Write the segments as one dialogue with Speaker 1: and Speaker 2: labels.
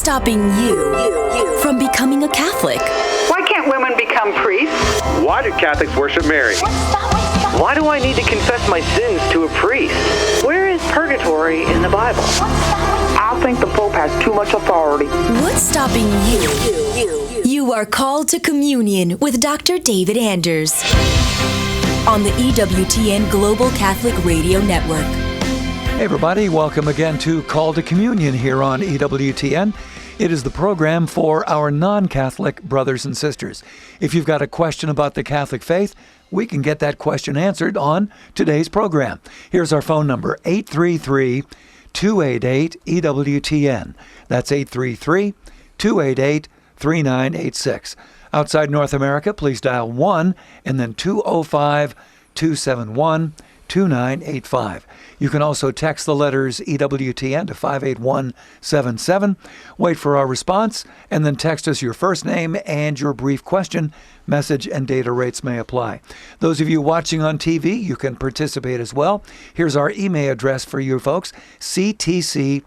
Speaker 1: stopping you from becoming a Catholic?
Speaker 2: Why can't women become priests?
Speaker 3: Why do Catholics worship Mary? Why do I need to confess my sins to a priest? Where is purgatory in the Bible?
Speaker 2: I think the Pope has too much authority.
Speaker 1: What's stopping you? You are called to communion with Dr. David Anders on the EWTN Global Catholic Radio Network.
Speaker 4: Hey everybody, welcome again to Call to Communion here on EWTN. It is the program for our non-Catholic brothers and sisters. If you've got a question about the Catholic faith, we can get that question answered on today's program. Here's our phone number, 833-288-EWTN. That's 833-288-3986. Outside North America, please dial 1 and then 205-271-2985. You can also text the letters EWTN to 58177. Wait for our response, and then text us your first name and your brief question. Message and data rates may apply. Those of you watching on TV, you can participate as well. Here's our email address for you folks, ctc@ewtn.com.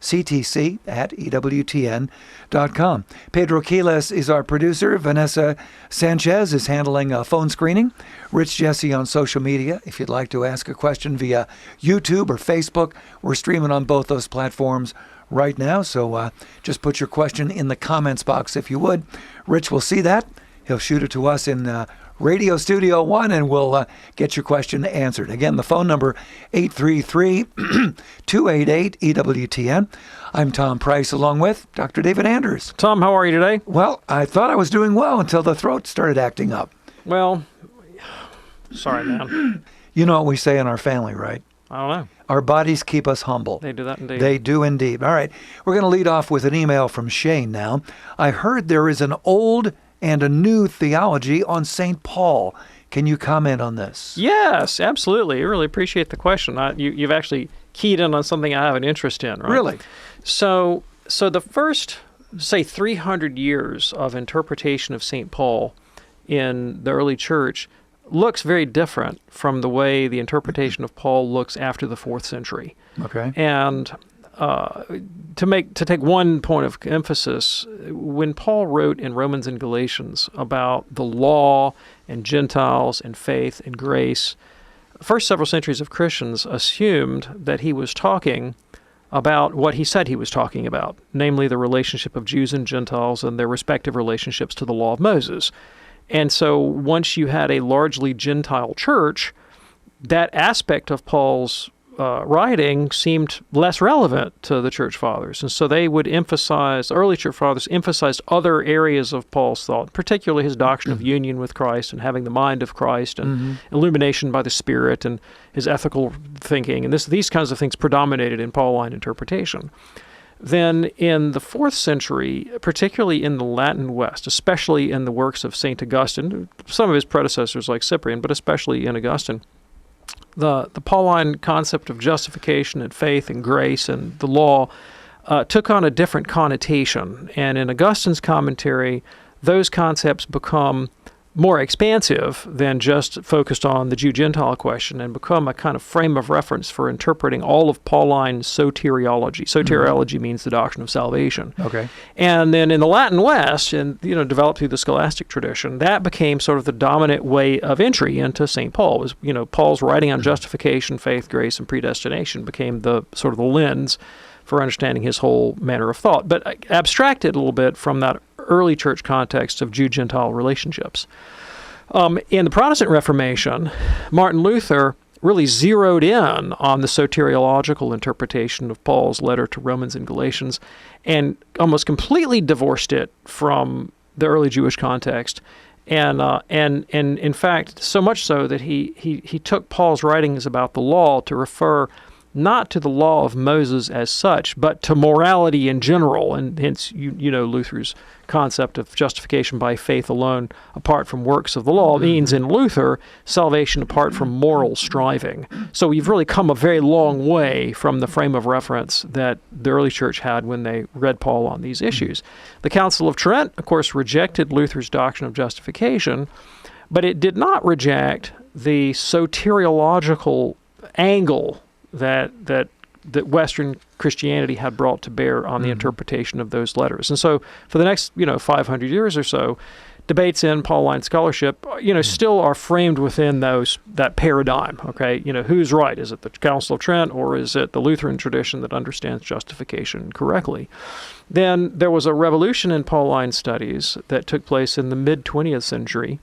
Speaker 4: ctc@ewtn.com. Pedro Quiles is our producer. Vanessa Sanchez is handling phone screening. Rich Jesse on social media. If you'd like to ask a question via YouTube or Facebook, we're streaming on both those platforms right now. So just put your question in the comments box if you would. Rich will see that. He'll shoot it to us in Radio Studio 1, and we'll get your question answered. Again, the phone number, 833-288-EWTN. I'm Tom Price, along with Dr. David Anders.
Speaker 5: Tom, how are you today?
Speaker 4: Well, I thought I was doing well until the throat started acting up.
Speaker 5: Well, sorry, man.
Speaker 4: You know what we say in our family, right?
Speaker 5: I don't know.
Speaker 4: Our bodies keep us humble.
Speaker 5: They do that indeed.
Speaker 4: They do indeed. All right, we're going to lead off with an email from Shane now. I heard there is an old and a new theology on St. Paul. Can you comment on this?
Speaker 5: Yes, absolutely. I really appreciate the question. You've actually keyed in on something I have an interest in, right?
Speaker 4: Really?
Speaker 5: So the first, say, 300 years of interpretation of St. Paul in the early church looks very different from the way the interpretation of Paul looks after the 4th century.
Speaker 4: Okay.
Speaker 5: And to take one point of emphasis, when Paul wrote in Romans and Galatians about the law and Gentiles and faith and grace, the first several centuries of Christians assumed that he was talking about what he said he was talking about, namely the relationship of Jews and Gentiles and their respective relationships to the law of Moses. And so once you had a largely Gentile church, that aspect of Paul's writing seemed less relevant to the church fathers. And so they would emphasize, early church fathers emphasized other areas of Paul's thought, particularly his doctrine of union with Christ and having the mind of Christ and illumination by the Spirit and his ethical thinking. And these kinds of things predominated in Pauline interpretation. Then in the 4th century, particularly in the Latin West, especially in the works of St. Augustine, some of his predecessors like Cyprian, but especially in Augustine, the Pauline concept of justification and faith and grace and the law took on a different connotation. And in Augustine's commentary, those concepts become more expansive than just focused on the Jew-Gentile question and become a kind of frame of reference for interpreting all of Pauline's soteriology. Soteriology means the doctrine of salvation.
Speaker 4: Okay.
Speaker 5: And then in the Latin West, and developed through the scholastic tradition, that became sort of the dominant way of entry into St. Paul. Was Paul's writing on justification, faith, grace, and predestination became the sort of the lens for understanding his whole manner of thought, but abstracted a little bit from that early church context of Jew-Gentile relationships. In the Protestant Reformation, Martin Luther really zeroed in on the soteriological interpretation of Paul's letter to Romans and Galatians and almost completely divorced it from the early Jewish context. And in fact, so much so that he took Paul's writings about the law to refer not to the law of Moses as such, but to morality in general, and hence you know Luther's concept of justification by faith alone apart from works of the law means in Luther salvation apart from moral striving. So we've really come a very long way from the frame of reference that the early church had when they read Paul on these issues. The Council of Trent, of course, rejected Luther's doctrine of justification, but it did not reject the soteriological angle that that Western Christianity had brought to bear on the interpretation of those letters. And so for the next 500 years or so, debates in Pauline scholarship, still are framed within that paradigm. Okay, who's right? Is it the Council of Trent, or is it the Lutheran tradition that understands justification correctly? Then there was a revolution in Pauline studies that took place in the mid-20th century,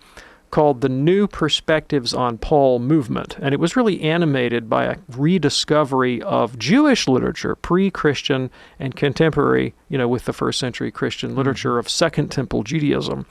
Speaker 5: called the New Perspectives on Paul movement, and it was really animated by a rediscovery of Jewish literature, pre-Christian and contemporary, with the first century Christian literature of Second Temple Judaism,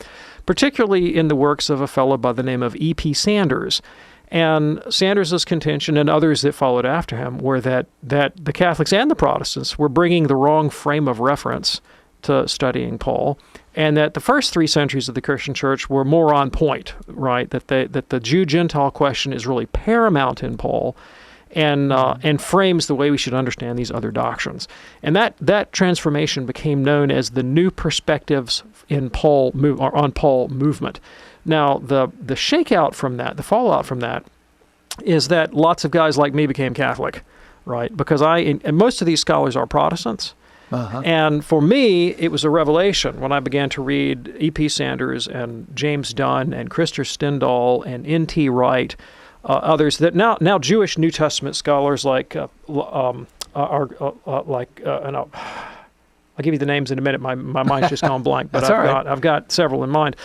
Speaker 5: particularly in the works of a fellow by the name of E.P. Sanders. And Sanders' contention, and others that followed after him, were that the Catholics and the Protestants were bringing the wrong frame of reference to studying Paul, and that the first 3 centuries of the Christian church were more on point, right? That the Jew-Gentile question is really paramount in Paul, and frames the way we should understand these other doctrines. And that transformation became known as the New Perspectives on Paul movement. Now, the shakeout from that, the fallout from that, is that lots of guys like me became Catholic, right? Because and most of these scholars are Protestants. And for me, it was a revelation when I began to read E.P. Sanders and James Dunn and Christopher Stendahl and N.T. Wright, others that now Jewish New Testament scholars like I'll give you the names in a minute. My mind's just gone blank, but I've got several in mind.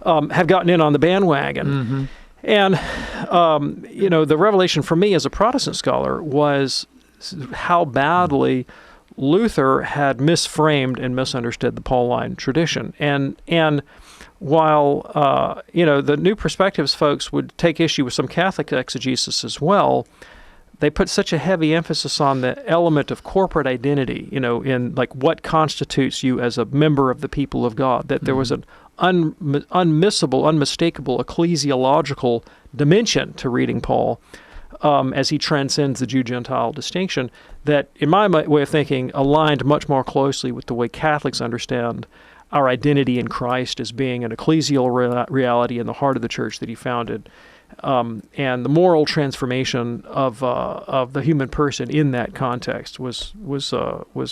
Speaker 5: Have gotten in on the bandwagon, and the revelation for me as a Protestant scholar was how badly Luther had misframed and misunderstood the Pauline tradition. And while, the New Perspectives folks would take issue with some Catholic exegesis as well, they put such a heavy emphasis on the element of corporate identity, in like what constitutes you as a member of the people of God, that there was an unmissable, unmistakable ecclesiological dimension to reading Paul, as he transcends the Jew-Gentile distinction, that, in my way of thinking, aligned much more closely with the way Catholics understand our identity in Christ as being an ecclesial reality in the heart of the church that he founded, and the moral transformation of the human person in that context was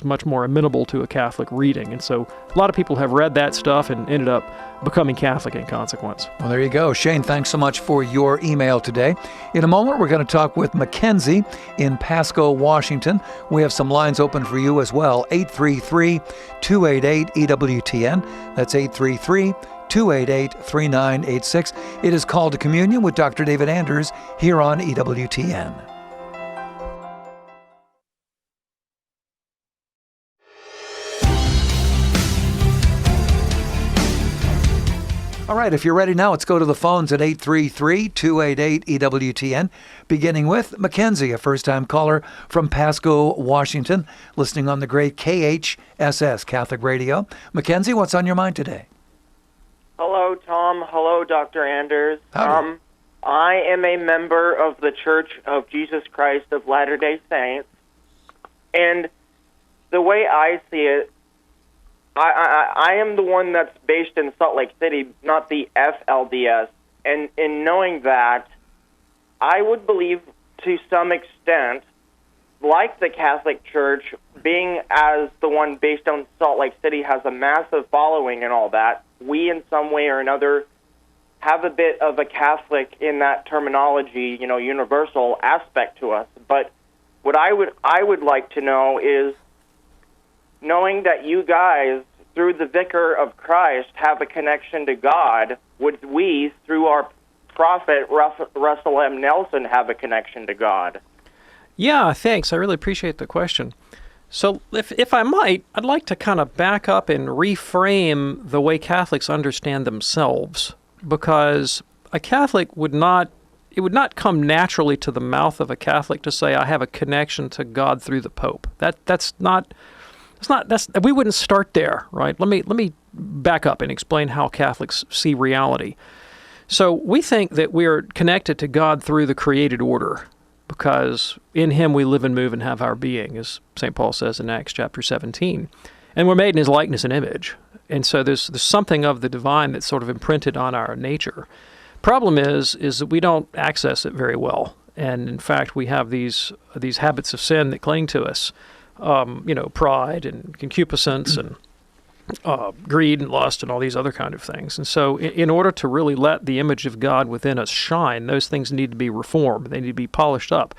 Speaker 5: much more amenable to a Catholic reading. And so a lot of people have read that stuff and ended up becoming Catholic in consequence. Well,
Speaker 4: there you go. Shane, thanks so much for your email today. In a moment, we're going to talk with Mackenzie in Pasco, Washington. We have some lines open for you as well. 833-288-EWTN. That's 833-288-3986. It is Called to Communion with Dr. David Anders here on EWTN. All right, if you're ready now, let's go to the phones at 833-288-EWTN, beginning with Mackenzie, a first-time caller from Pasco, Washington, listening on the great KHSS Catholic Radio. Mackenzie, what's on your mind today?
Speaker 6: Hello, Tom. Hello, Dr. Anders. I am a member of the Church of Jesus Christ of Latter-day Saints, and the way I see it, I am the one that's based in Salt Lake City, not the FLDS, and in knowing that, I would believe to some extent, like the Catholic Church, being as the one based on Salt Lake City has a massive following and all that, we in some way or another have a bit of a Catholic in that terminology, universal aspect to us. But what I would like to know is, knowing that you guys, through the Vicar of Christ, have a connection to God, would we, through our prophet Russell M. Nelson, have a connection to God?
Speaker 5: Yeah, thanks. I really appreciate the question. So if I might, I'd like to kind of back up and reframe the way Catholics understand themselves, because a Catholic would not come naturally to the mouth of a Catholic to say, I have a connection to God through the Pope. We wouldn't start there, right? Let me back up and explain how Catholics see reality. So we think that we are connected to God through the created order, because in him we live and move and have our being, as St. Paul says in Acts chapter 17. And we're made in his likeness and image. And so there's something of the divine that's sort of imprinted on our nature. Problem is that we don't access it very well. And in fact, we have these habits of sin that cling to us, pride and concupiscence and greed and lust and all these other kind of things. And so in order to really let the image of God within us shine, those things need to be reformed. They need to be polished up.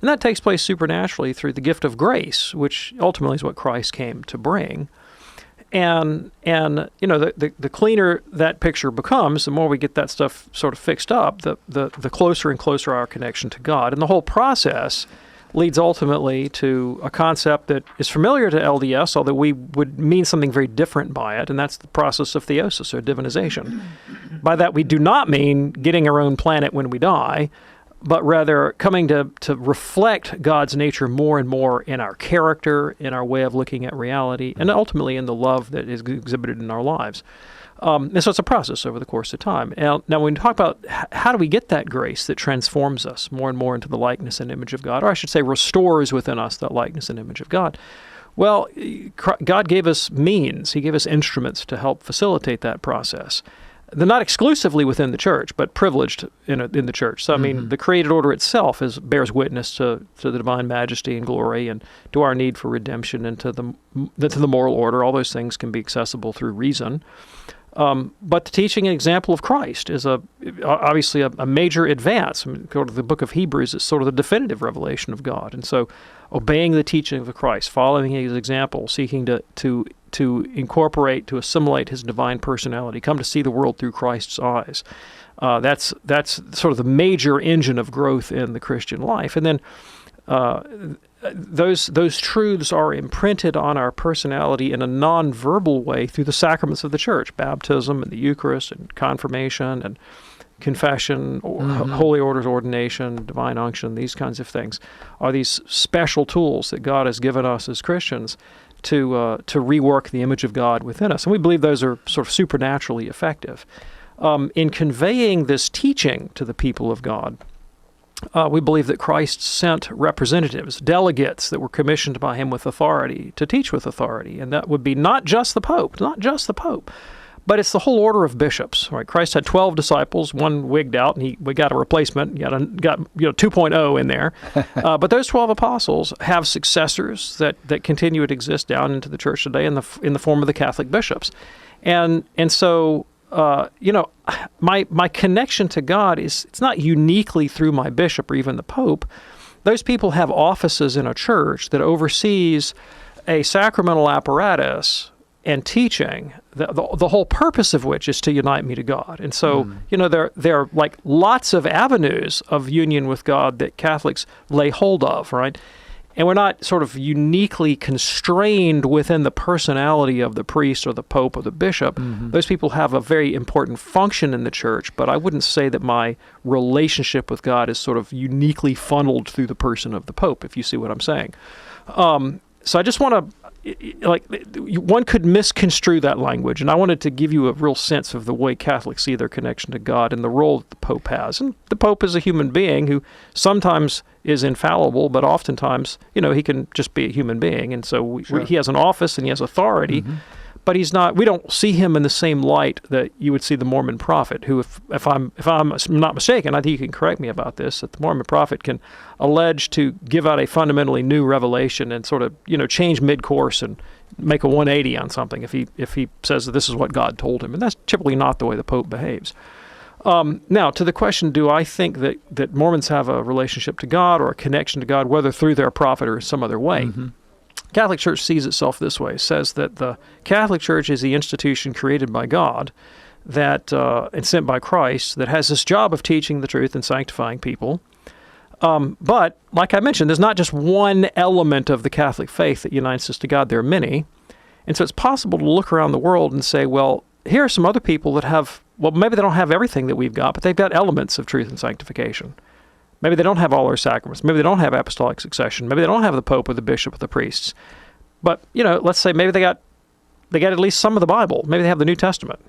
Speaker 5: And that takes place supernaturally through the gift of grace, which ultimately is what Christ came to bring. And the cleaner that picture becomes, the more we get that stuff sort of fixed up, the closer and closer our connection to God. And the whole process leads ultimately to a concept that is familiar to LDS, although we would mean something very different by it, and that's the process of theosis, or divinization. By that, we do not mean getting our own planet when we die, but rather coming to reflect God's nature more and more in our character, in our way of looking at reality, and ultimately in the love that is exhibited in our lives. And so it's a process over the course of time. Now, when we talk about how do we get that grace that transforms us more and more into the likeness and image of God, or I should say restores within us that likeness and image of God, well, God gave us means. He gave us instruments to help facilitate that process. They're not exclusively within the church, but privileged in the church. So, I mean, the created order itself bears witness to the divine majesty and glory, and to our need for redemption, and to the moral order. All those things can be accessible through reason. But the teaching and example of Christ is obviously a major advance. I mean, go to the book of Hebrews, it's sort of the definitive revelation of God. And so obeying the teaching of Christ, following his example, seeking to incorporate, to assimilate his divine personality, come to see the world through Christ's eyes. That's sort of the major engine of growth in the Christian life. And then those truths are imprinted on our personality in a non-verbal way through the sacraments of the church, baptism and the Eucharist and confirmation and confession, holy orders, ordination, divine unction. These kinds of things are these special tools that God has given us as Christians to rework the image of God within us. And we believe those are sort of supernaturally effective. In conveying this teaching to the people of God, we believe that Christ sent representatives, delegates that were commissioned by him with authority to teach with authority. And that would be not just the Pope, but it's the whole order of bishops. Right? Christ had 12 disciples, one wigged out, and we got a replacement, got 2.0 in there. But those 12 apostles have successors that continue to exist down into the church today in the form of the Catholic bishops. And so my connection to God it's not uniquely through my bishop or even the Pope. Those people have offices in a church that oversees a sacramental apparatus and teaching, the whole purpose of which is to unite me to God. And so, there are like lots of avenues of union with God that Catholics lay hold of, right? And we're not sort of uniquely constrained within the personality of the priest or the pope or the bishop. Those people have a very important function in the church, but I wouldn't say that my relationship with God is sort of uniquely funneled through the person of the pope, if you see what I'm saying. So I just want to, one could misconstrue that language, and I wanted to give you a real sense of the way Catholics see their connection to God and the role that the Pope has. And the Pope is a human being who sometimes is infallible, but oftentimes, he can just be a human being. And so he has an office and he has authority, but he's not. We don't see him in the same light that you would see the Mormon prophet, who, if I'm not mistaken, I think you can correct me about this, that the Mormon prophet can allege to give out a fundamentally new revelation and sort of change mid-course and make a 180 on something if he says that this is what God told him, and that's typically not the way the Pope behaves. Now, to the question, do I think that Mormons have a relationship to God or a connection to God, whether through their prophet or some other way? Catholic Church sees itself this way. It says that the Catholic Church is the institution created by God and sent by Christ that has this job of teaching the truth and sanctifying people. But, like I mentioned, there's not just one element of the Catholic faith that unites us to God. There are many. And so it's possible to look around the world and say, well, here are some other people that have, well, maybe they don't have everything that we've got, but they've got elements of truth and sanctification. Maybe they don't have all our sacraments. Maybe they don't have apostolic succession. Maybe they don't have the Pope or the bishop or the priests. But, let's say maybe they got at least some of the Bible. Maybe they have the New Testament.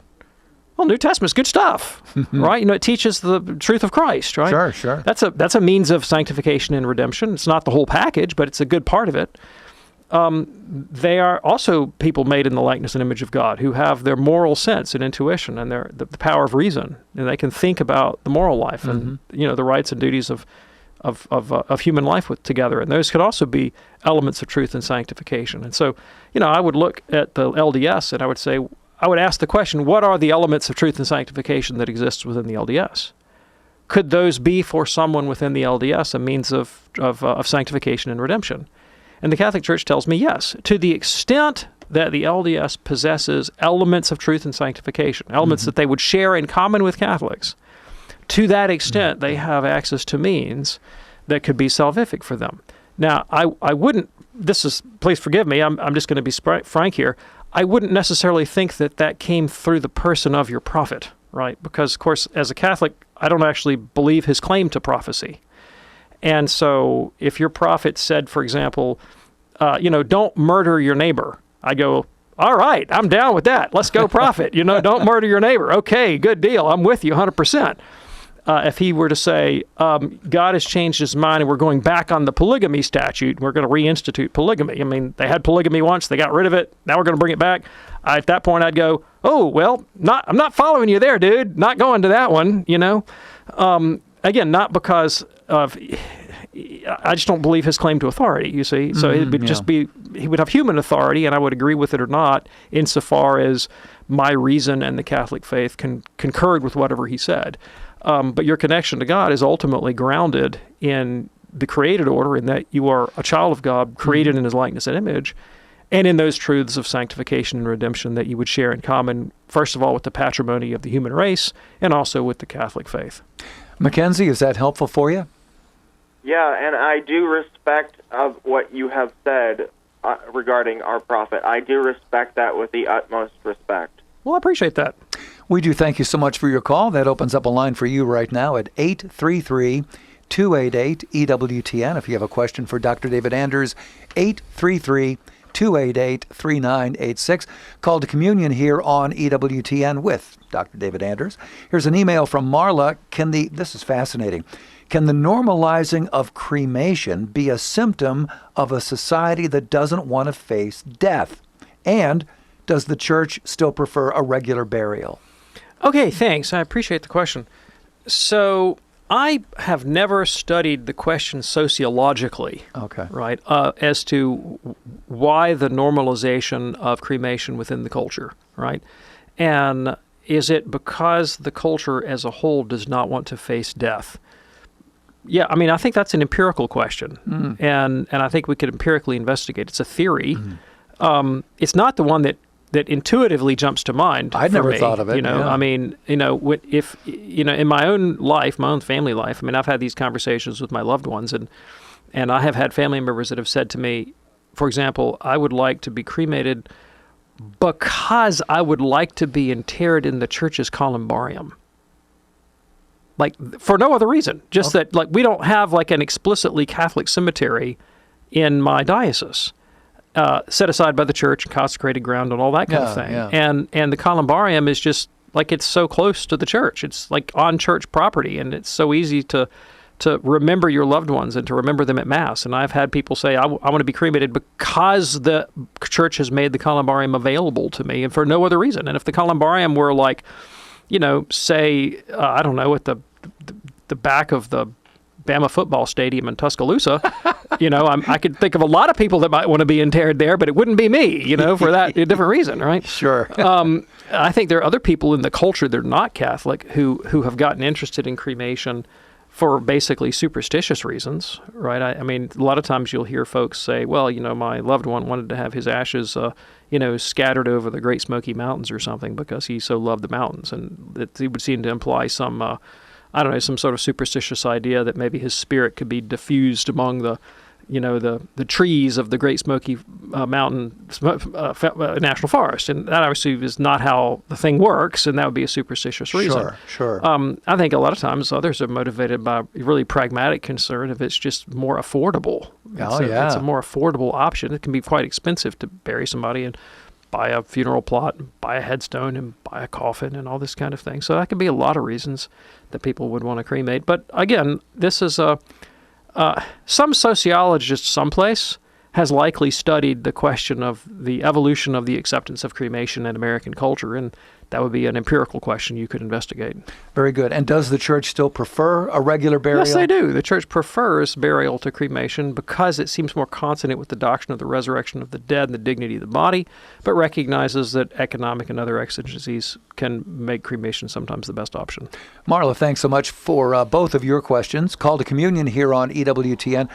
Speaker 5: Well, New Testament's good stuff, right? It teaches the truth of Christ, right?
Speaker 4: Sure.
Speaker 5: That's a means of sanctification and redemption. It's not the whole package, but it's a good part of it. They are also people made in the likeness and image of God who have their moral sense and intuition and the power of reason, and they can think about the moral life and the rights and duties of of human life together, and those could also be elements of truth and sanctification. And so, I would look at the LDS and I would ask the question: what are the elements of truth and sanctification that exists within the LDS? Could those be for someone within the LDS a means of sanctification and redemption? And the Catholic Church tells me yes, to the extent that the LDS possesses elements of truth and sanctification, elements that they would share in common with Catholics. To that extent, they have access to means that could be salvific for them. Now, I wouldn't, please forgive me, I'm just going to be frank here, I wouldn't necessarily think that came through the person of your prophet, right? Because, of course, as a Catholic, I don't actually believe his claim to prophecy. And so if your prophet said, for example, don't murder your neighbor, I go, all right, I'm down with that. Let's go, prophet. Don't murder your neighbor. Okay, good deal. I'm with you 100%. If he were to say, God has changed his mind and we're going back on the polygamy statute, we're going to reinstitute polygamy. I mean, they had polygamy once, they got rid of it, now we're going to bring it back. At that point, I'd go, oh, well, I'm not following you there, dude. Not going to that one, Again, not because of... I just don't believe his claim to authority, you see. So it would just be, he would have human authority, and I would agree with it or not, insofar as my reason and the Catholic faith concurred with whatever he said. But your connection to God is ultimately grounded in the created order, in that you are a child of God, created in his likeness and image, and in those truths of sanctification and redemption that you would share in common, first of all, with the patrimony of the human race, and also with the Catholic faith. Mackenzie, is that helpful for you?
Speaker 6: Yeah, and I do respect of what you have said regarding our prophet. I do respect that with the utmost respect.
Speaker 5: Well, I appreciate that.
Speaker 4: We do thank you so much for your call. That opens up a line for you right now at 833-288-EWTN. If you have a question for Dr. David Anders, 833-288-3986. Call to communion here on EWTN with Dr. David Anders. Here's an email from Marla. This is fascinating. Can the normalizing of cremation be a symptom of a society that doesn't want to face death? And does the church still prefer a regular burial?
Speaker 5: Okay, thanks. I appreciate the question. So I have never studied the question sociologically, right, as to why the normalization of cremation within the culture, right? And is it because the culture as a whole does not want to face death? Yeah, I mean, I think that's an empirical question, and I think we could empirically investigate. It's a theory. It's not the one that intuitively jumps to mind.
Speaker 4: I'd never thought of it.
Speaker 5: I mean, if in my own life, my own family life, I mean, I've had these conversations with my loved ones, and I have had family members that have said to me, for example, I would like to be cremated because I would like to be interred in the church's columbarium. Like, for no other reason, just that, like, we don't have, like, an explicitly Catholic cemetery in my diocese, set aside by the church, consecrated ground, and all that kind of thing. Yeah. And the columbarium is just, like, it's so close to the church. It's, like, on church property, and it's so easy to remember your loved ones and to remember them at Mass. And I've had people say, I want to be cremated because the church has made the columbarium available to me, and for no other reason. And if the columbarium were, like, say, I don't know, at the back of the Bama football stadium in Tuscaloosa, I could think of a lot of people that might want to be interred there, but it wouldn't be me, for that a different reason, right?
Speaker 4: Sure.
Speaker 5: I think there are other people in the culture that are not Catholic who have gotten interested in cremation for basically superstitious reasons, right? I mean, a lot of times you'll hear folks say, well, my loved one wanted to have his ashes, scattered over the Great Smoky Mountains or something because he so loved the mountains. And it would seem to imply some, some sort of superstitious idea that maybe his spirit could be diffused among the trees of the Great Smoky Mountain National Forest. And that obviously is not how the thing works, and that would be a superstitious reason.
Speaker 4: Sure.
Speaker 5: I think a lot of times others are motivated by really pragmatic concern if it's just more affordable. It's a more affordable option. It can be quite expensive to bury somebody and buy a funeral plot, and buy a headstone, and buy a coffin, and all this kind of thing. So that could be a lot of reasons that people would want to cremate. But again, this is some sociologist someplace has likely studied the question of the evolution of the acceptance of cremation in American culture and that would be an empirical question you could investigate.
Speaker 4: Very good. And does the church still prefer a regular burial?
Speaker 5: Yes, they do. The church prefers burial to cremation because it seems more consonant with the doctrine of the resurrection of the dead and the dignity of the body, but recognizes that economic and other exigencies can make cremation sometimes the best option.
Speaker 4: Marla, thanks so much for both of your questions. Call to Communion here on EWTN.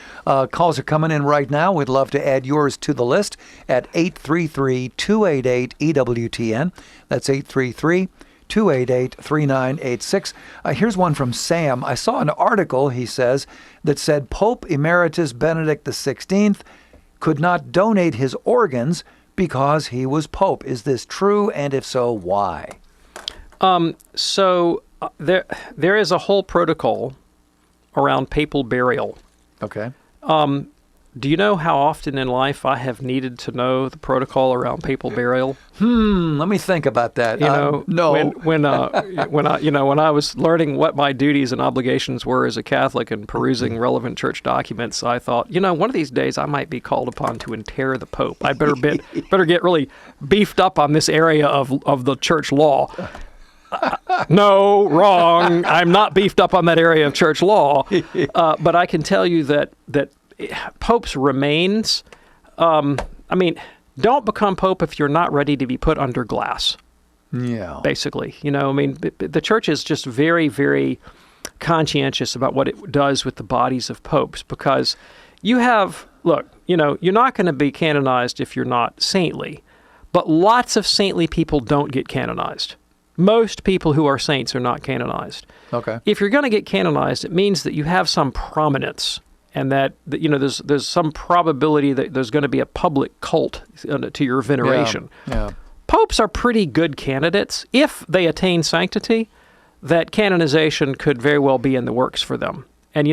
Speaker 4: Calls are coming in right now. We'd love to add yours to the list at 833-288-EWTN. That's 833-288-3986. Here's one from Sam. I saw an article, he says, that said Pope Emeritus Benedict XVI could not donate his organs because he was Pope. Is this true? And if so, why?
Speaker 5: There is a whole protocol around papal burial.
Speaker 4: Okay.
Speaker 5: Do you know how often in life I have needed to know the protocol around papal burial?
Speaker 4: Let me think about that.
Speaker 5: No. When I was learning what my duties and obligations were as a Catholic and perusing relevant church documents, I thought, one of these days I might be called upon to inter the Pope. I better get really beefed up on this area of the church law. No, wrong. I'm not beefed up on that area of church law. But I can tell you that Pope's remains, don't become Pope if you're not ready to be put under glass.
Speaker 4: Yeah.
Speaker 5: Basically. The church is just very, very conscientious about what it does with the bodies of popes because you're not going to be canonized if you're not saintly, but lots of saintly people don't get canonized. Most people who are saints are not canonized.
Speaker 4: Okay.
Speaker 5: If you're going to get canonized, it means that you have some prominence and that there's some probability that there's going to be a public cult to your veneration.
Speaker 4: Yeah.
Speaker 5: Popes are pretty good candidates. If they attain sanctity, that canonization could very well be in the works for them. And,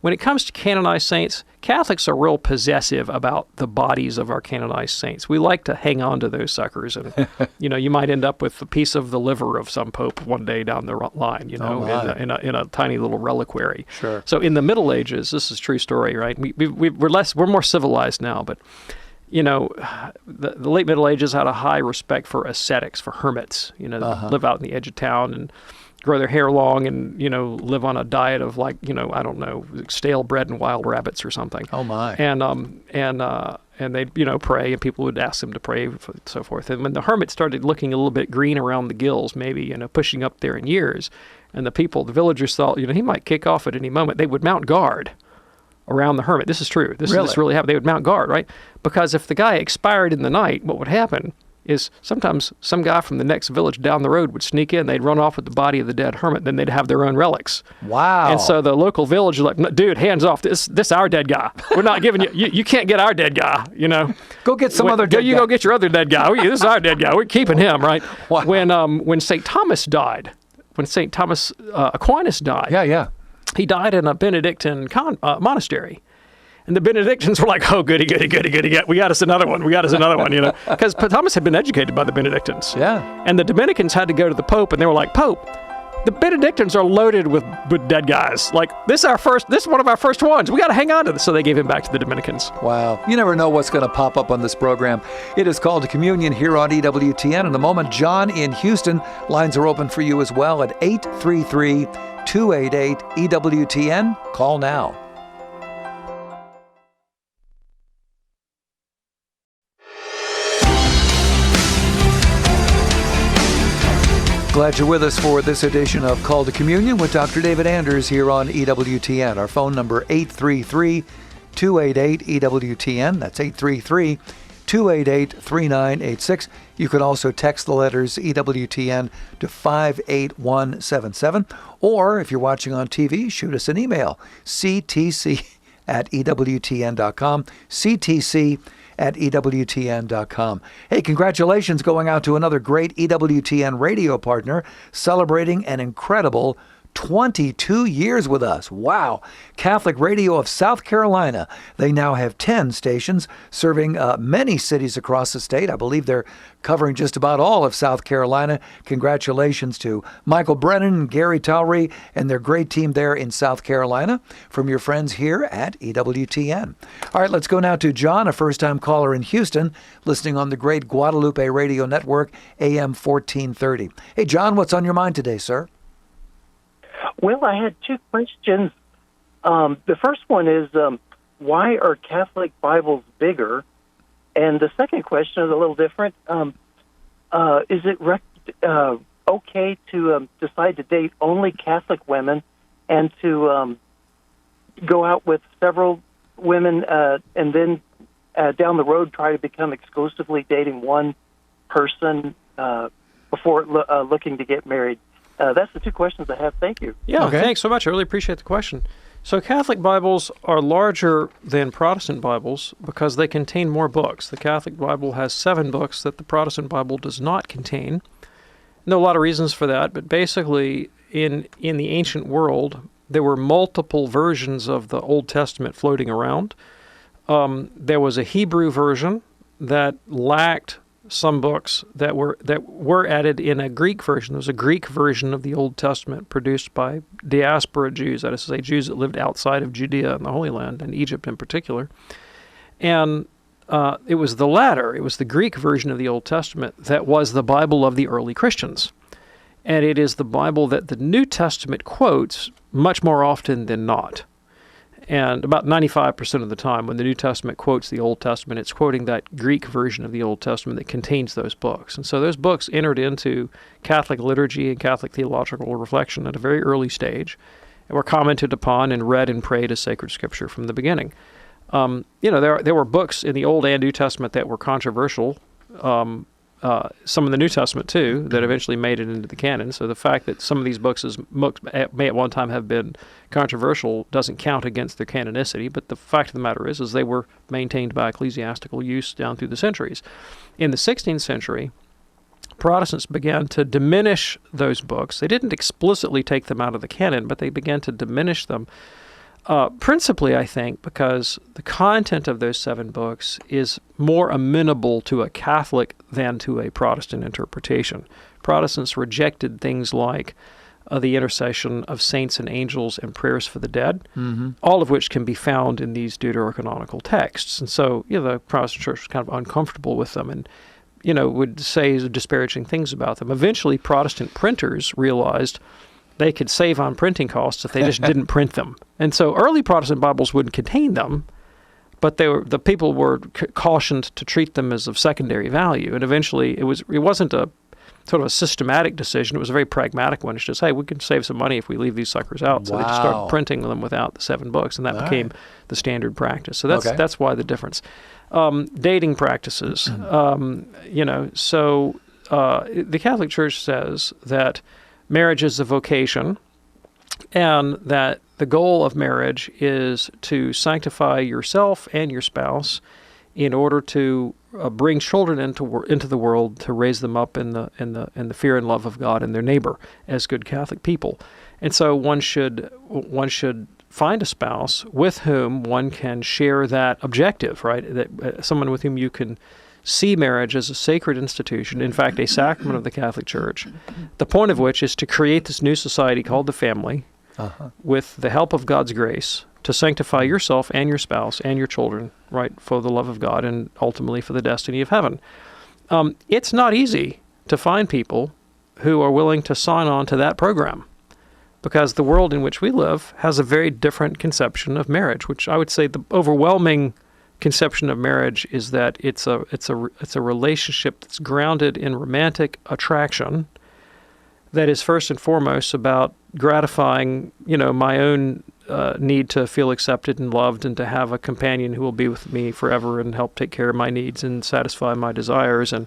Speaker 5: when it comes to canonized saints, Catholics are real possessive about the bodies of our canonized saints. We like to hang on to those suckers. And, you might end up with a piece of the liver of some pope one day down the line, in a tiny little reliquary.
Speaker 4: Sure.
Speaker 5: So in the Middle Ages, this is a true story, right? We're more civilized now, but, the late Middle Ages had a high respect for ascetics, for hermits, that live out in the edge of town and grow their hair long and, live on a diet of stale bread and wild rabbits or something.
Speaker 4: Oh my.
Speaker 5: And they'd, pray, and people would ask them to pray and so forth. And when the hermit started looking a little bit green around the gills, maybe, pushing up there in years, and the villagers thought, he might kick off at any moment, they would mount guard around the hermit. This is true. This really happened. They would mount guard, right? Because if the guy expired in the night, what would happen is sometimes some guy from the next village down the road would sneak in. They'd run off with the body of the dead hermit. Then they'd have their own relics.
Speaker 4: Wow.
Speaker 5: And so the local village is like, dude, hands off. This our dead guy. We're not giving you, you can't get our dead guy,
Speaker 4: Go get some other dead guy.
Speaker 5: You go get your other dead guy. This is our dead guy. We're keeping him, right?
Speaker 4: Wow.
Speaker 5: When St. Thomas died, when St. Thomas Aquinas died.
Speaker 4: Yeah.
Speaker 5: He died in a Benedictine monastery. And the Benedictines were like, oh, goody. We got us another one, Because Thomas had been educated by the Benedictines.
Speaker 4: Yeah.
Speaker 5: And the Dominicans had to go to the Pope, and they were like, Pope, the Benedictines are loaded with dead guys. Like, this is one of our first ones. We got to hang on to this. So they gave him back to the Dominicans.
Speaker 4: Wow. You never know what's going to pop up on this program. It is called to Communion here on EWTN. In a moment, John in Houston. Lines are open for you as well at 833-288-EWTN. Call now. Glad you're with us for this edition of Call to Communion with Dr. David Anders here on EWTN. Our phone number 833-288-EWTN. That's 833-288-3986. You can also text the letters EWTN to 58177. Or if you're watching on TV, shoot us an email, ctc@ewtn.com, ctc@ewtn.com. Hey, congratulations going out to another great EWTN radio partner celebrating an incredible 22 years with us. Wow. Catholic Radio of South Carolina. They now have 10 stations serving many cities across the state. I believe they're covering just about all of South Carolina. Congratulations to Michael Brennan and Gary Towry and their great team there in South Carolina from your friends here at EWTN. All right, let's go now to John, a first-time caller in Houston, listening on the great Guadalupe Radio Network, AM 1430. Hey, John, what's on your mind today, sir?
Speaker 7: Well, I had two questions. The first one is, why are Catholic Bibles bigger? And the second question is a little different. Is it okay to decide to date only Catholic women and to go out with several women and then down the road try to become exclusively dating one person before looking to get married? That's the two questions I have. Thank you.
Speaker 5: Yeah, okay. Thanks so much. I really appreciate the question. So Catholic Bibles are larger than Protestant Bibles because they contain more books. The Catholic Bible has 7 books that the Protestant Bible does not contain. There are a lot of reasons for that, but basically in the ancient world, there were multiple versions of the Old Testament floating around. There was a Hebrew version that lacked some books that were added in a Greek version. There was a Greek version of the Old Testament produced by diaspora Jews, that is to say, Jews that lived outside of Judea and the Holy Land, and Egypt in particular. And it was the latter, it was the Greek version of the Old Testament that was the Bible of the early Christians. And it is the Bible that the New Testament quotes much more often than not. And about 95% of the time when the New Testament quotes the Old Testament, it's quoting that Greek version of the Old Testament that contains those books. And so those books entered into Catholic liturgy and Catholic theological reflection at a very early stage and were commented upon and read and prayed as sacred scripture from the beginning. There were books in the Old and New Testament that were controversial, some in the New Testament too, that eventually made it into the canon. So the fact that some of these books may at one time have been controversial doesn't count against their canonicity, but the fact of the matter is they were maintained by ecclesiastical use down through the centuries. In the 16th century, Protestants began to diminish those books. They didn't explicitly take them out of the canon, but they began to diminish them. Principally, I think, because the content of those 7 books is more amenable to a Catholic than to a Protestant interpretation. Protestants rejected things like the intercession of saints and angels and prayers for the dead, all of which can be found in these deuterocanonical texts. And so, the Protestant church was kind of uncomfortable with them and, would say disparaging things about them. Eventually, Protestant printers realized they could save on printing costs if they just didn't print them. And so early Protestant Bibles wouldn't contain them, but the people were cautioned to treat them as of secondary value. And eventually it wasn't a sort of a systematic decision. It was a very pragmatic one. It's just, hey, we can save some money if we leave these suckers out. So they just started printing them without the 7 books, and that became the standard practice. So that's why the difference. Dating practices, So the Catholic Church says that marriage is a vocation, and that the goal of marriage is to sanctify yourself and your spouse in order to bring children into the world, to raise them up in the fear and love of God and their neighbor as good Catholic people. And so one should find a spouse with whom one can share that objective, right? That someone with whom you can see marriage as a sacred institution, in fact, a sacrament of the Catholic Church, the point of which is to create this new society called the family with the help of God's grace to sanctify yourself and your spouse and your children, right, for the love of God and ultimately for the destiny of heaven. It's not easy to find people who are willing to sign on to that program because the world in which we live has a very different conception of marriage, which I would say the overwhelming conception of marriage is that it's a relationship that's grounded in romantic attraction that is first and foremost about gratifying, my own need to feel accepted and loved and to have a companion who will be with me forever and help take care of my needs and satisfy my desires, and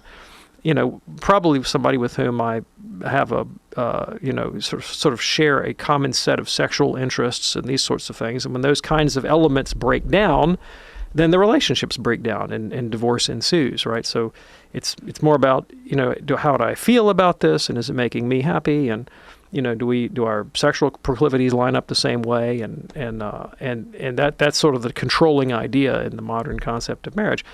Speaker 5: probably somebody with whom I have a sort of share a common set of sexual interests and these sorts of things. And when those kinds of elements break down, then the relationships break down and divorce ensues, right? So it's more about, how do I feel about this, and is it making me happy? And do our sexual proclivities line up the same way? And that's sort of the controlling idea in the modern concept of marriage.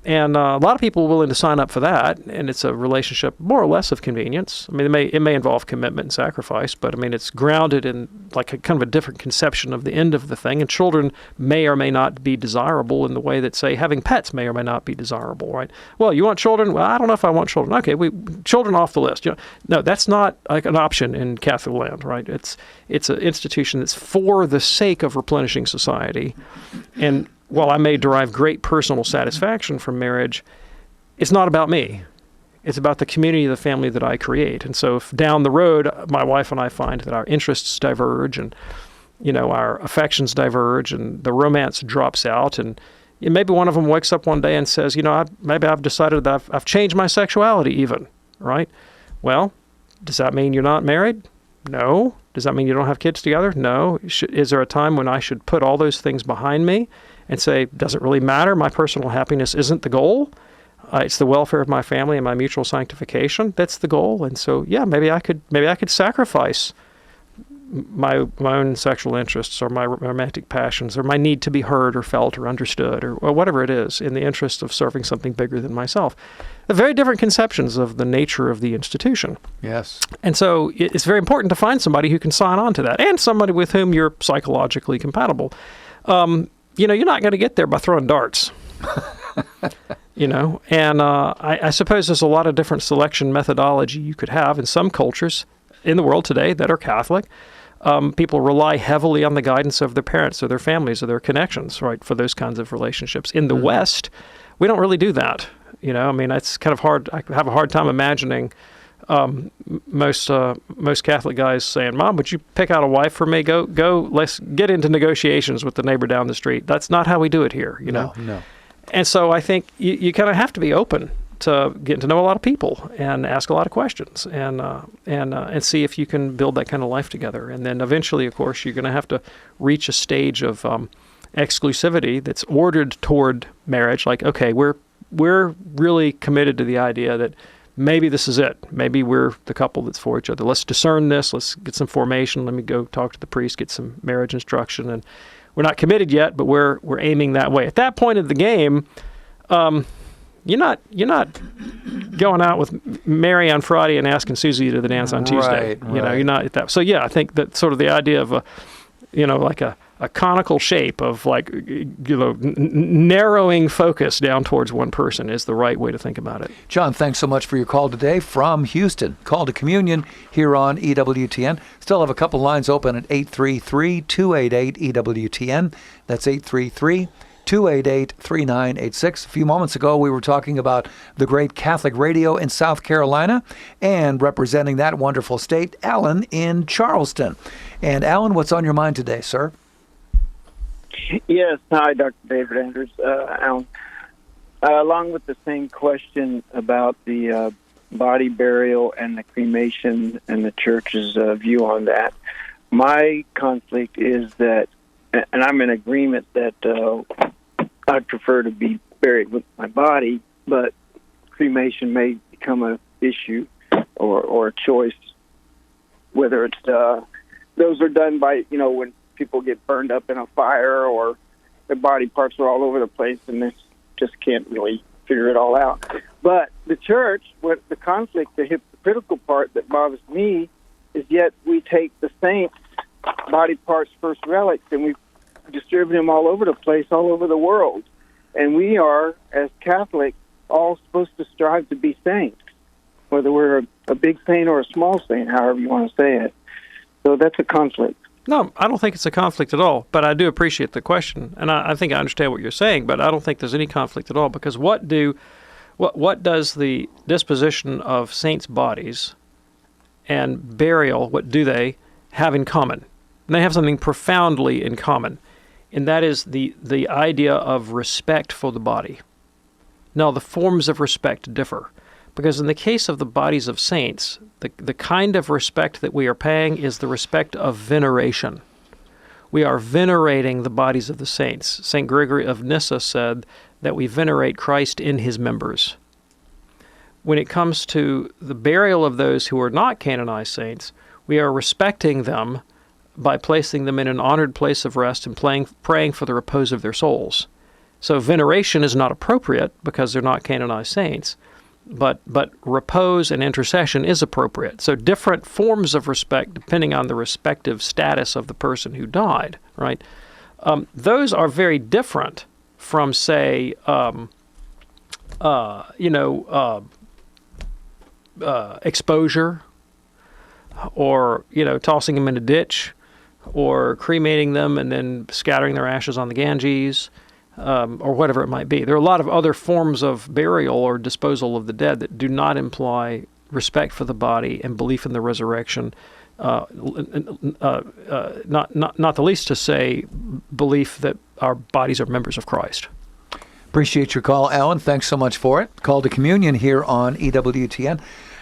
Speaker 5: And a lot of people are willing to sign up for that, and it's a relationship more or less of convenience. I mean, it may involve commitment and sacrifice, but I mean, it's grounded in like a kind of a different conception of the end of the thing. And children may or may not be desirable in the way that, say, having pets may or may not be desirable, right? Well, you want children? Well, I don't know if I want children. Okay, children off the list. No, that's not like an option in Catholic land, right? It's an institution that's for the sake of replenishing society, and while I may derive great personal satisfaction from marriage, it's not about me. It's about the community of the family that I create. And so if down the road, my wife and I find that our interests diverge and, our affections diverge and the romance drops out, and maybe one of them wakes up one day and says, maybe I've decided that I've changed my sexuality even, right? Well, does that mean you're not married? No. Does that mean you don't have kids together? No. Is there a time when I should put all those things behind me and say, does it really matter? My personal happiness isn't the goal. It's the welfare of my family and my mutual sanctification. That's the goal. And so, maybe I could sacrifice my own sexual interests or my romantic passions or my need to be heard or felt or understood or whatever it is in the interest of serving something bigger than myself. They're very different conceptions of the nature of the institution.
Speaker 4: Yes.
Speaker 5: And so it's very important to find somebody who can sign on to that and somebody with whom you're psychologically compatible. You're not going to get there by throwing darts, and I suppose there's a lot of different selection methodology you could have in some cultures in the world today that are Catholic. People rely heavily on the guidance of their parents or their families or their connections, right, for those kinds of relationships. In the West, we don't really do that. It's kind of hard. I have a hard time imagining most Catholic guys saying, "Mom, would you pick out a wife for me? Go. Let's get into negotiations with the neighbor down the street." That's not how we do it here,
Speaker 4: No.
Speaker 5: And so I think you kind of have to be open to getting to know a lot of people and ask a lot of questions and see if you can build that kind of life together. And then eventually, of course, you're going to have to reach a stage of exclusivity that's ordered toward marriage. Like, okay, we're really committed to the idea that maybe this is it. Maybe we're the couple that's for each other. Let's discern this. Let's get some formation. Let me go talk to the priest, get some marriage instruction. And we're not committed yet, but we're aiming that way. At that point of the game, you're not going out with Mary on Friday and asking Susie to the dance on Tuesday.
Speaker 4: Right.
Speaker 5: You're not at that. So I think that sort of the idea of like a conical shape of narrowing focus down towards one person is the right way to think about it.
Speaker 4: John, thanks so much for your call today from Houston. Call to communion here on EWTN. Still have a couple lines open at 833-288-EWTN. That's 833-288-3986. A few moments ago, we were talking about the great Catholic radio in South Carolina, and representing that wonderful state, Alan in Charleston. And Alan, what's on your mind today, sir?
Speaker 8: Yes. Hi, Dr. David Andrews. Alan. Along with the same question about the body burial and the cremation and the church's view on that, my conflict is that, and I'm in agreement that I'd prefer to be buried with my body, but cremation may become an issue or a choice, whether it's those are done by, when people get burned up in a fire or their body parts are all over the place and they just can't really figure it all out. But the church, what the conflict, the hypocritical part that bothers me is yet we take the saints' body parts, first relics, and we distribute them all over the place, all over the world. And we are, as Catholics, all supposed to strive to be saints, whether we're a big saint or a small saint, however you want to say it. So that's a conflict.
Speaker 5: No, I don't think it's a conflict at all, but I do appreciate the question, and I think I understand what you're saying, but I don't think there's any conflict at all, because what does the disposition of saints' bodies and burial, what do they have in common? And they have something profoundly in common, and that is the idea of respect for the body. Now, the forms of respect differ, because in the case of the bodies of saints, the kind of respect that we are paying is the respect of veneration. We are venerating the bodies of the saints. St. Gregory of Nyssa said that we venerate Christ in his members. When it comes to the burial of those who are not canonized saints, We are respecting them by placing them in an honored place of rest and praying for the repose of their souls. So veneration is not appropriate because they're not canonized saints, but repose and intercession is appropriate. So different forms of respect depending on the respective status of the person who died, right? Those are very different from, say, exposure, or tossing them in a ditch, or cremating them and then scattering their ashes on the Ganges, or whatever it might be. There are a lot of other forms of burial or disposal of the dead that do not imply respect for the body and belief in the resurrection. Not the least to say belief that our bodies are members of Christ.
Speaker 4: Appreciate your call, Alan. Thanks so much for it. Call to Communion here on EWTN.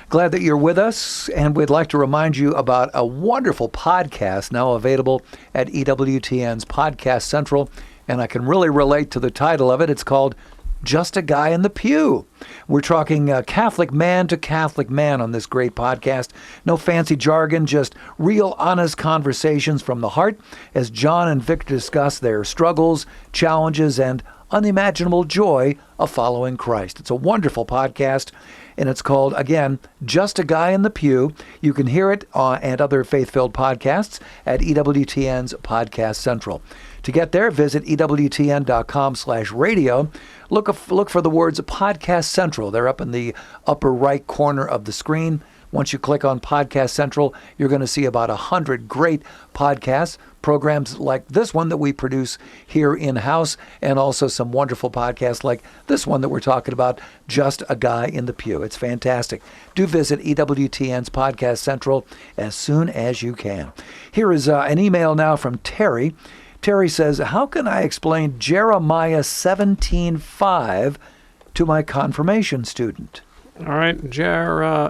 Speaker 4: Glad that you're with us, and we'd like to remind you about a wonderful podcast now available at EWTN's Podcast Central, and I can really relate to the title of it. It's called Just a Guy in the Pew. We're talking Catholic man to Catholic man on this great podcast. No fancy jargon, just real honest conversations from the heart as John and Victor discuss their struggles, challenges, and unimaginable joy of following Christ. It's a wonderful podcast, and it's called, again, Just a Guy in the Pew. You can hear it and other faith-filled podcasts at EWTN's Podcast Central. To get there, visit EWTN.com/radio. Look for the words Podcast Central. They're up in the upper right corner of the screen. Once you click on Podcast Central, you're going to see about 100 great podcasts, programs like this one that we produce here in-house, and also some wonderful podcasts like this one that we're talking about, Just a Guy in the Pew. It's fantastic. Do visit EWTN's Podcast Central as soon as you can. Here is an email now from Terry. Terry says, how can I explain Jeremiah 17:5 to my confirmation student?
Speaker 5: All right,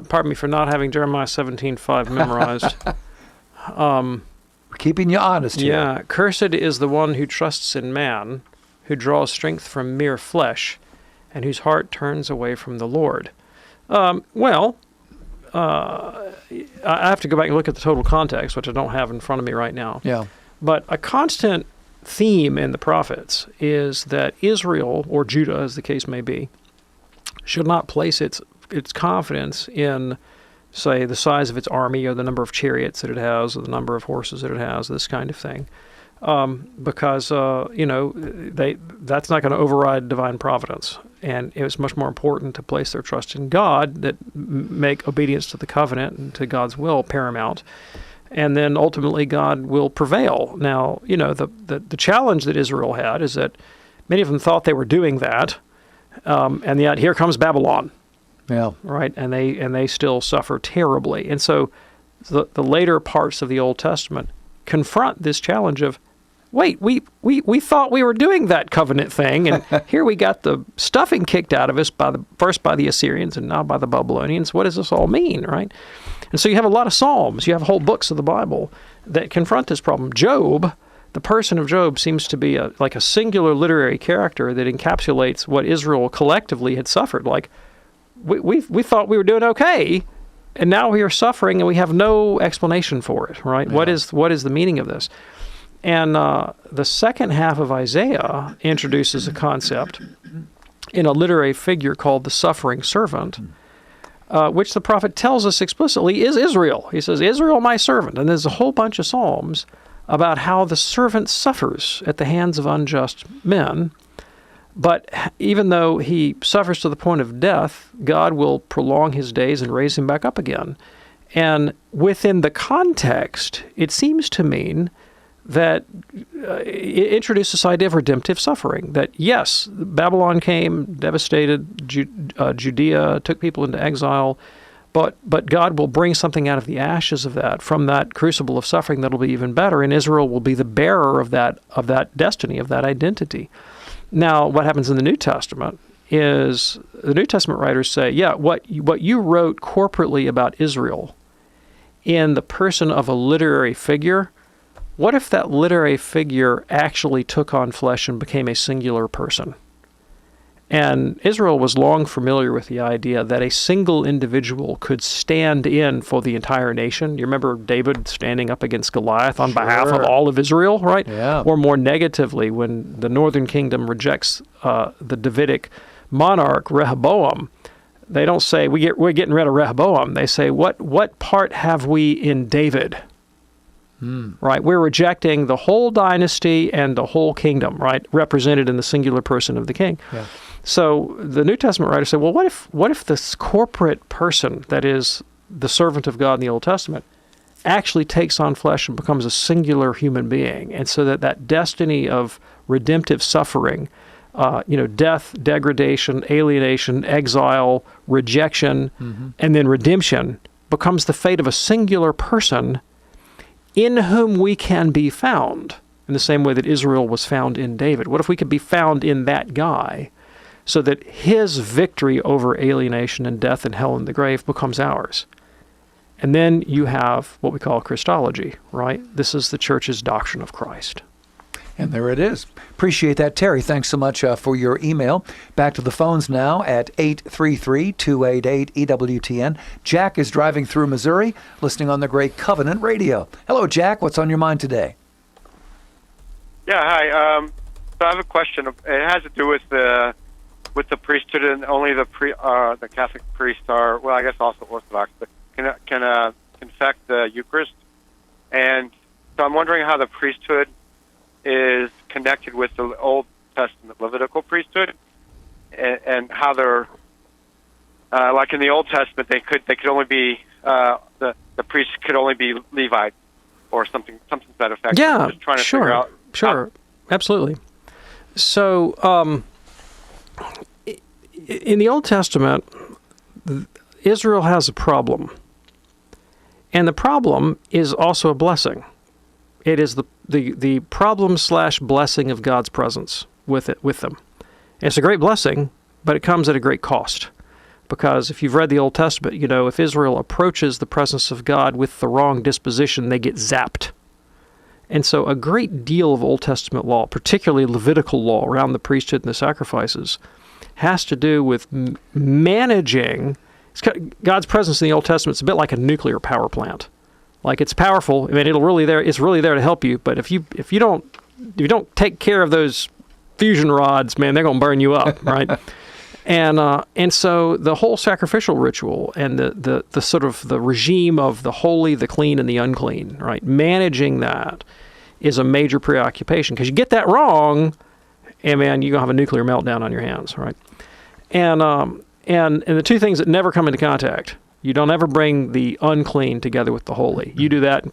Speaker 5: pardon me for not having Jeremiah 17:5 memorized.
Speaker 4: Keeping you honest here.
Speaker 5: Yeah, cursed is the one who trusts in man, who draws strength from mere flesh, and whose heart turns away from the Lord. I have to go back and look at the total context, which I don't have in front of me right now.
Speaker 4: Yeah.
Speaker 5: But a constant theme in the prophets is that Israel, or Judah as the case may be, should not place its confidence in, say, the size of its army or the number of chariots that it has or the number of horses that it has, this kind of thing, because that's not going to override divine providence. And it was much more important to place their trust in God, that make obedience to the covenant and to God's will paramount. And then ultimately God will prevail. Now, the challenge that Israel had is that many of them thought they were doing that, and yet here comes Babylon.
Speaker 4: Yeah.
Speaker 5: Right, and they still suffer terribly. And so the later parts of the Old Testament confront this challenge of, wait, we thought we were doing that covenant thing, and here we got the stuffing kicked out of us first by the Assyrians and now by the Babylonians. What does this all mean, right? And so you have a lot of Psalms, you have whole books of the Bible that confront this problem. Job, the person of Job, seems to be like a singular literary character that encapsulates what Israel collectively had suffered. Like, we thought we were doing okay, and now we are suffering, and we have no explanation for it, right? Yeah. What is the meaning of this? And the second half of Isaiah introduces a concept in a literary figure called the suffering servant, which the prophet tells us explicitly is Israel. He says, Israel, my servant. And there's a whole bunch of psalms about how the servant suffers at the hands of unjust men. But even though he suffers to the point of death, God will prolong his days and raise him back up again. And within the context, it seems to mean that it introduced this idea of redemptive suffering, that yes, Babylon came, devastated Judea, took people into exile, but God will bring something out of the ashes of that, from that crucible of suffering that'll be even better, and Israel will be the bearer of that destiny, of that identity. Now, what happens in the New Testament is the New Testament writers say, yeah, what you wrote corporately about Israel in the person of a literary figure, what if that literary figure actually took on flesh and became a singular person? And Israel was long familiar with the idea that a single individual could stand in for the entire nation. You remember David standing up against Goliath on behalf of all of Israel, right?
Speaker 4: Yeah.
Speaker 5: Or more negatively, when the northern kingdom rejects the Davidic monarch Rehoboam, they don't say, we're getting rid of Rehoboam. They say, what part have we in David? Right? We're rejecting the whole dynasty and the whole kingdom, right? Represented in the singular person of the king. Yeah. So the New Testament writers say, well, what if this corporate person that is the servant of God in the Old Testament actually takes on flesh and becomes a singular human being? And so that destiny of redemptive suffering, death, degradation, alienation, exile, rejection, and then redemption becomes the fate of a singular person in whom we can be found, in the same way that Israel was found in David. What if we could be found in that guy, so that his victory over alienation and death and hell and the grave becomes ours? And then you have what we call Christology, right? This is the church's doctrine of Christ.
Speaker 4: And there it is. Appreciate that, Terry. Thanks so much for your email. Back to the phones now at 833-288-EWTN. Jack is driving through Missouri, listening on the Great Covenant Radio. Hello, Jack. What's on your mind today?
Speaker 9: Yeah, hi. So I have a question. It has to do with the priesthood, and only the Catholic priests are, well, I guess also Orthodox, but can confect the Eucharist. And so I'm wondering how the priesthood is connected with the Old Testament Levitical priesthood, and how they're like in the Old Testament they could only be the priests could only be Levite or something to that effect.
Speaker 5: Yeah,
Speaker 9: I'm just trying to figure out.
Speaker 5: Sure, absolutely. So in the Old Testament, Israel has a problem, and the problem is also a blessing. It is the problem/blessing of God's presence with them. It's a great blessing, but it comes at a great cost. Because if you've read the Old Testament, if Israel approaches the presence of God with the wrong disposition, they get zapped. And so a great deal of Old Testament law, particularly Levitical law around the priesthood and the sacrifices, has to do with managing God's presence in the Old Testament. It's a bit like a nuclear power plant. Like, it's powerful. I mean, it's really there to help you. But if you don't take care of those fusion rods, man, they're going to burn you up, right? And so the whole sacrificial ritual and the sort of the regime of the holy, the clean, and the unclean, right? Managing that is a major preoccupation, because you get that wrong, and man, you're gonna have a nuclear meltdown on your hands, right? And the two things that never come into contact. You don't ever bring the unclean together with the holy. You do that,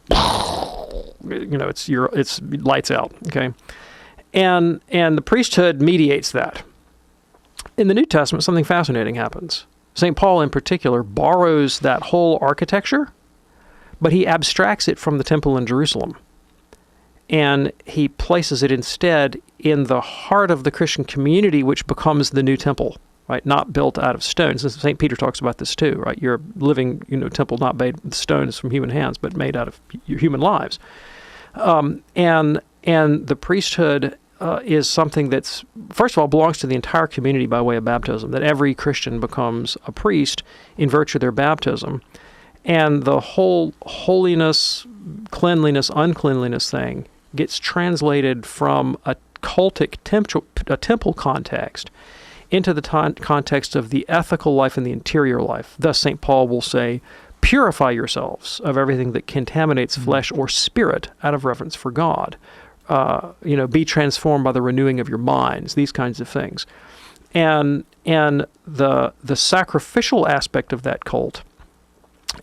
Speaker 5: it's lights out, okay? And the priesthood mediates that. In the New Testament, something fascinating happens. St. Paul, in particular, borrows that whole architecture, but he abstracts it from the temple in Jerusalem. And he places it instead in the heart of the Christian community, which becomes the new temple. Right, not built out of stones. St. Peter talks about this too, right? You're a living, temple not made with stones from human hands, but made out of your human lives. And the priesthood is something that's, first of all, belongs to the entire community by way of baptism, that every Christian becomes a priest in virtue of their baptism. And the whole holiness, cleanliness, uncleanliness thing gets translated from a cultic temple context into the context of the ethical life and the interior life. Thus, St. Paul will say, purify yourselves of everything that contaminates flesh or spirit out of reverence for God. Be transformed by the renewing of your minds, these kinds of things. And the sacrificial aspect of that cult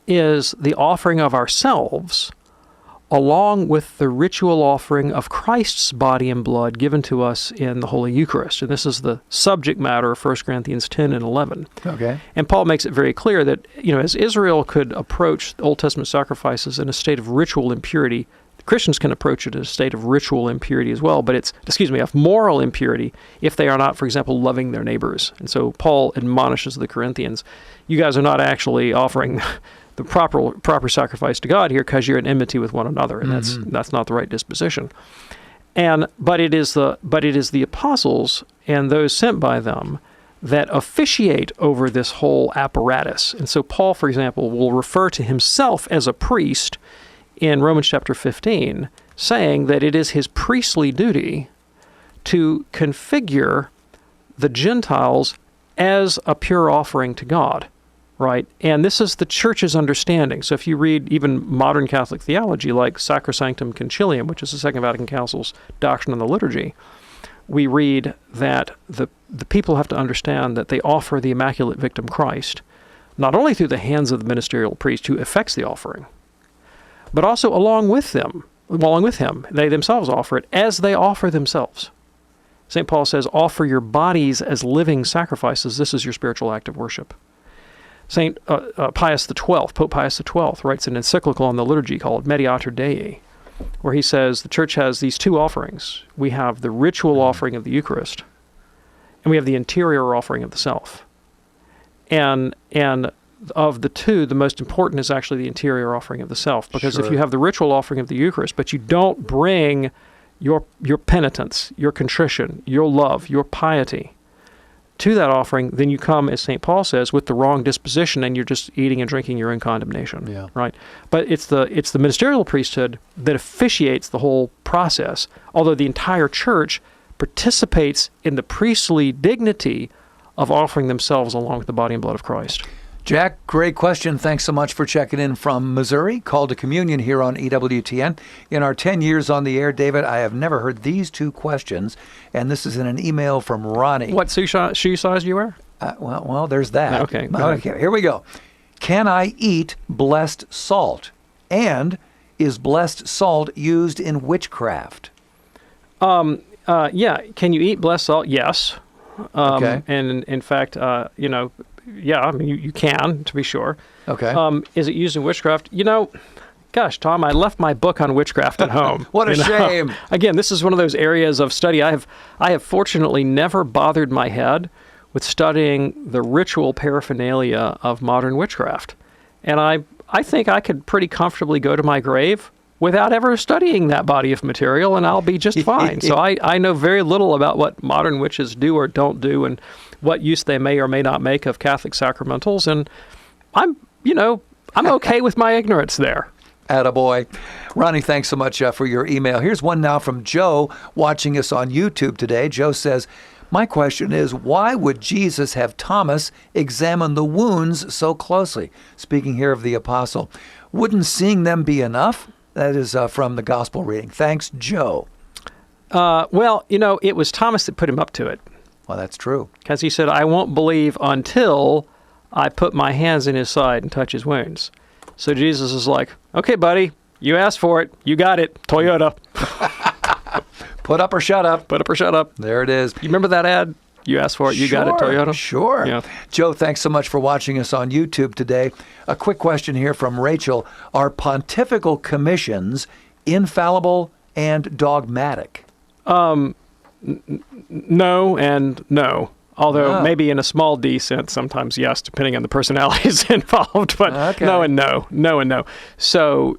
Speaker 5: is the offering of ourselves along with the ritual offering of Christ's body and blood given to us in the Holy Eucharist. And this is the subject matter of 1 Corinthians 10 and 11.
Speaker 4: Okay.
Speaker 5: And Paul makes it very clear that, as Israel could approach Old Testament sacrifices in a state of ritual impurity, Christians can approach it in a state of ritual impurity as well, but of moral impurity if they are not, for example, loving their neighbors. And so Paul admonishes the Corinthians, you guys are not actually offering the proper sacrifice to God here, because you're in enmity with one another, and that's not the right disposition. But it is the apostles and those sent by them that officiate over this whole apparatus. And so Paul, for example, will refer to himself as a priest in Romans chapter 15, saying that it is his priestly duty to configure the Gentiles as a pure offering to God, right? And this is the church's understanding. So if you read even modern Catholic theology like Sacrosanctum Concilium, which is the Second Vatican Council's doctrine on the liturgy, we read that the people have to understand that they offer the Immaculate Victim Christ, not only through the hands of the ministerial priest who effects the offering, but also along with him, they themselves offer it as they offer themselves. St. Paul says, offer your bodies as living sacrifices. This is your spiritual act of worship. Pope Pius XII, writes an encyclical on the liturgy called Mediator Dei, where he says the church has these two offerings. We have the ritual offering of the Eucharist, and we have the interior offering of the self. And of the two, the most important is actually the interior offering of the self, because if you have the ritual offering of the Eucharist, but you don't bring your penitence, your contrition, your love, your piety to that offering, then you come, as St. Paul says, with the wrong disposition, and you're just eating and drinking your own condemnation. Right? But it's the ministerial priesthood that officiates the whole process, although the entire church participates in the priestly dignity of offering themselves along with the body and blood of Christ.
Speaker 4: Jack, great question. Thanks so much for checking in from Missouri. Call to Communion here on EWTN. In our 10 years on the air, David, I have never heard these two questions, and this is in an email from Ronnie.
Speaker 5: What shoe size do you wear?
Speaker 4: Well, there's that.
Speaker 5: Okay.
Speaker 4: Okay, here we go. Can I eat blessed salt? And is blessed salt used in witchcraft?
Speaker 5: Yeah. Can you eat blessed salt? Yes.
Speaker 4: Okay.
Speaker 5: And in fact, yeah, I mean, you can, to be sure.
Speaker 4: Okay.
Speaker 5: Is it used in witchcraft? Gosh, Tom, I left my book on witchcraft at home.
Speaker 4: What a shame.
Speaker 5: Again, this is one of those areas of study. I have fortunately never bothered my head with studying the ritual paraphernalia of modern witchcraft. And I think I could pretty comfortably go to my grave without ever studying that body of material, and I'll be just fine. So I know very little about what modern witches do or don't do, and what use they may or may not make of Catholic sacramentals, and I'm okay with my ignorance there.
Speaker 4: Attaboy. Ronnie, thanks so much for your email. Here's one now from Joe watching us on YouTube today. Joe says, my question is, why would Jesus have Thomas examine the wounds so closely? Speaking here of the apostle. Wouldn't seeing them be enough? That is from the gospel reading. Thanks, Joe.
Speaker 5: Well, it was Thomas that put him up to it.
Speaker 4: Well, that's true.
Speaker 5: Because he said, I won't believe until I put my hands in his side and touch his wounds. So Jesus is like, okay, buddy, you asked for it. You got it. Toyota.
Speaker 4: Put up or shut up.
Speaker 5: Put up or shut up.
Speaker 4: There it is.
Speaker 5: You remember that ad? You asked for it. You got it, Toyota.
Speaker 4: Sure.
Speaker 5: Yeah.
Speaker 4: Joe, thanks so much for watching us on YouTube today. A quick question here from Rachel. Are pontifical commissions infallible and dogmatic?
Speaker 5: No and no. Although maybe in a small d sense, sometimes yes, depending on the personalities involved. But no and no. No and no. So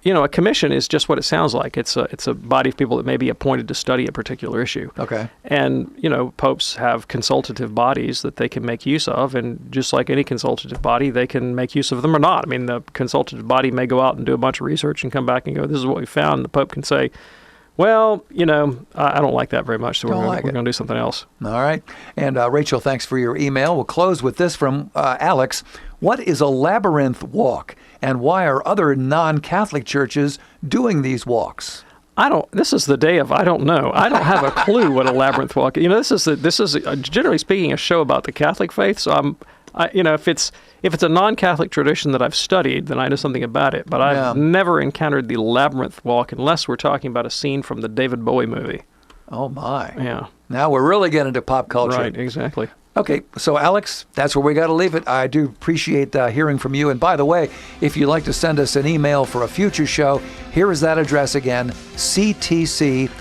Speaker 5: a commission is just what it sounds like. It's a body of people that may be appointed to study a particular issue.
Speaker 4: Okay.
Speaker 5: And, popes have consultative bodies that they can make use of. And just like any consultative body, they can make use of them or not. I mean, the consultative body may go out and do a bunch of research and come back and go, this is what we found. The Pope can say, well, I don't like that very much, so we're going to do something else.
Speaker 4: All right. And Rachel, thanks for your email. We'll close with this from Alex. What is a labyrinth walk, and why are other non-Catholic churches doing these walks?
Speaker 5: This is the day of I don't know. I don't have a clue what a labyrinth walk is. This is generally speaking a show about the Catholic faith, so if it's a non-Catholic tradition that I've studied, then I know something about it. But I've never encountered the labyrinth walk unless we're talking about a scene from the David Bowie movie.
Speaker 4: Oh, my.
Speaker 5: Yeah.
Speaker 4: Now we're really getting into pop culture.
Speaker 5: Right, exactly.
Speaker 4: Okay, so Alex, that's where we got to leave it. I do appreciate hearing from you. And by the way, if you'd like to send us an email for a future show, here is that address again, ctc@ewtn.com,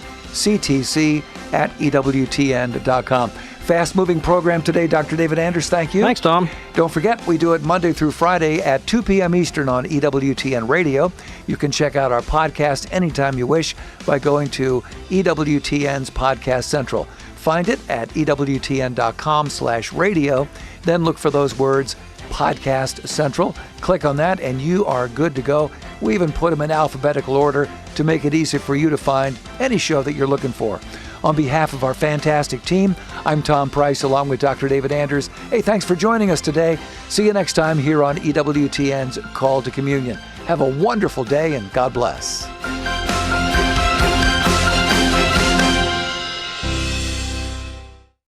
Speaker 4: ctc@ewtn.com. Fast-moving program today, Dr. David Anders. Thank you.
Speaker 5: Thanks, Tom.
Speaker 4: Don't forget, we do it Monday through Friday at 2 p.m. Eastern on EWTN Radio. You can check out our podcast anytime you wish by going to EWTN's Podcast Central. Find it at ewtn.com/radio. Then look for those words, Podcast Central. Click on that and you are good to go. We even put them in alphabetical order to make it easy for you to find any show that you're looking for. On behalf of our fantastic team, I'm Tom Price along with Dr. David Anders. Hey, thanks for joining us today. See you next time here on EWTN's Call to Communion. Have a wonderful day and God bless.